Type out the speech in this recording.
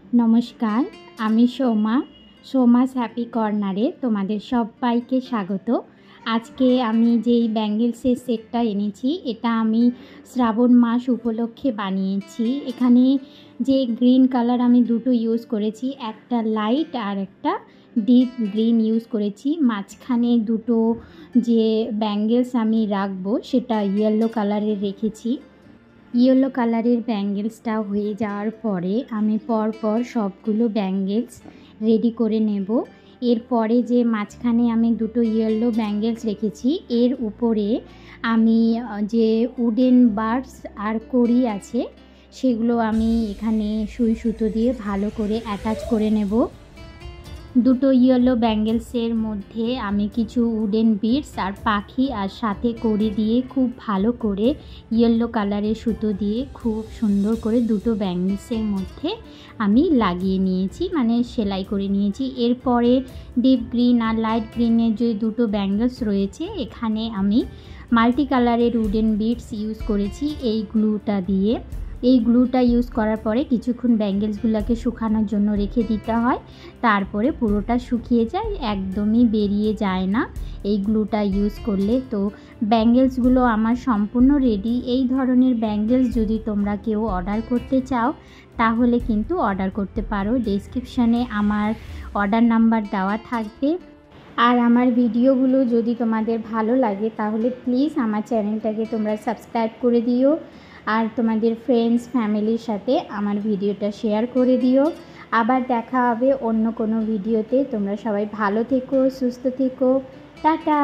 नमस्कार आमी सोमास हैपी कॉर्नारे तुम्हारे सबाइके स्वागत। आज के आमी जेई बैंगल्सের सेटटा এনেছি এটা আমি শ্রাবণ মাস উপলক্ষে বানিয়েছি। এখানে যে গ্রিন কালার আমি দুটো ইউজ করেছি, একটা লাইট আর একটা ডিপ গ্রিন ইউজ করেছি। মাঝখানে দুটো যে ব্যাঙ্গেলস আমি রাখবো সেটা ইয়েলো কালারের রেখেছি। येलो कलर बैंगल्सटा हो जाओयार परे आमी पर पर सबगुलो बैंगल्स रेडी करे नेब। एरपरे जे माझखाने आमी दुटो येलो बैंगल्स रेखेछि एर उपरे आमी जे उडेन बार्ड्स आर कड़ी आछे सेगुलो आमी एखाने सुई सुतो दिए भालो करे अटैच करे नेब। दुटो येलो बैंगल्सের মধ্যে আমি কিছু উডেন বিডস আর পাখি আর সাথে কড়ি দিয়ে খুব ভালো করে येलो কালারের সুতো দিয়ে খুব সুন্দর করে দুটো ব্যাঙ্গলসের মধ্যে আমি লাগিয়ে নিয়েছি, মানে সেলাই করে নিয়েছি। এরপরে ডিপ গ্রিন আর লাইট গ্রিনের যে দুটো ব্যাঙ্গলস রয়েছে এখানে আমি মাল্টি কালারের উডেন বিডস ইউজ করেছি এই গ্লুটা দিয়ে। এই গ্লুটা ইউজ করার পরে কিছুক্ষণ ব্যাঙ্গলসগুলোকে শুকানোর জন্য রেখে দিতে হয়, তারপরে পুরোটা শুকিয়ে যায়, একদমই বেরিয়ে যায় না এই গ্লুটা ইউজ করলে। তো ব্যাঙ্গলসগুলো আমার সম্পূর্ণ রেডি। এই ধরনের ব্যাঙ্গলস যদি তোমরা কেউ অর্ডার করতে চাও তাহলে কিন্তু অর্ডার করতে পারো। ডেসক্রিপশানে আমার অর্ডার নাম্বার দেওয়া থাকবে। আর আমার ভিডিওগুলো যদি তোমাদের ভালো লাগে তাহলে প্লিজ আমার চ্যানেলটাকে তোমরা সাবস্ক্রাইব করে দিও আর তোমাদের ফ্রেন্ডস ফ্যামিলির সাথে আমার ভিডিওটা শেয়ার করে দিও। আবার দেখা হবে অন্য কোনো ভিডিওতে। তোমরা সবাই ভালো থেকো, সুস্থ থেকো, টাটা।